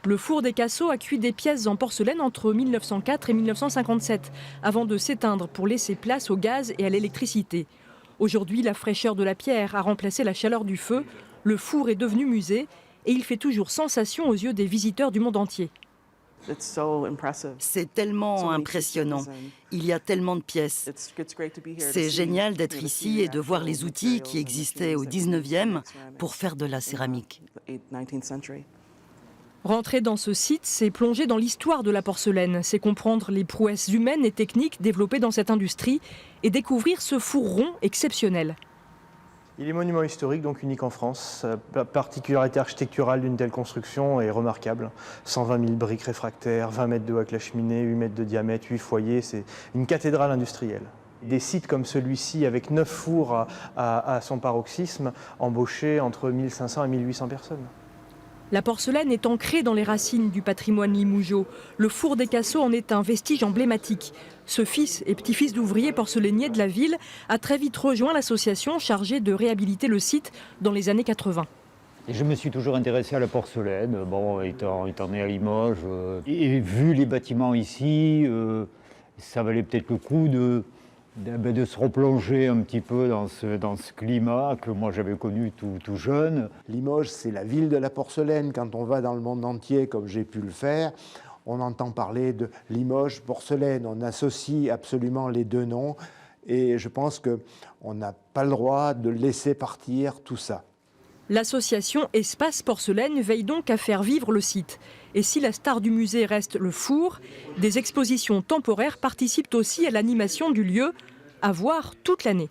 Le four des Cassots a cuit des pièces en porcelaine entre 1904 et 1957, avant de s'éteindre pour laisser place au gaz et à l'électricité. Aujourd'hui, la fraîcheur de la pierre a remplacé la chaleur du feu. Le four est devenu musée et il fait toujours sensation aux yeux des visiteurs du monde entier. C'est tellement impressionnant. Il y a tellement de pièces. C'est génial d'être ici et de voir les outils qui existaient au 19e pour faire de la céramique. Rentrer dans ce site, c'est plonger dans l'histoire de la porcelaine. C'est comprendre les prouesses humaines et techniques développées dans cette industrie et découvrir ce four rond exceptionnel. Il est monument historique, donc unique en France. La particularité architecturale d'une telle construction est remarquable. 120 000 briques réfractaires, 20 mètres de haut avec la cheminée, 8 mètres de diamètre, 8 foyers. C'est une cathédrale industrielle. Des sites comme celui-ci, avec 9 fours à son paroxysme, embauchaient entre 1500 et 1800 personnes. La porcelaine est ancrée dans les racines du patrimoine limougeaud. Le four des Cassots en est un vestige emblématique. Ce fils et petit-fils d'ouvriers porcelainiers de la ville a très vite rejoint l'association chargée de réhabiliter le site dans les années 80. Et je me suis toujours intéressé à la porcelaine, étant né à Limoges. Et vu les bâtiments ici, ça valait peut-être le coup de se replonger un petit peu dans ce climat que moi j'avais connu tout jeune. Limoges, c'est la ville de la porcelaine. Quand on va dans le monde entier, comme j'ai pu le faire, on entend parler de Limoges porcelaine. On associe absolument les deux noms et je pense qu'on n'a pas le droit de laisser partir tout ça. L'association Espace Porcelaine veille donc à faire vivre le site. Et si la star du musée reste le four, des expositions temporaires participent aussi à l'animation du lieu, à voir toute l'année.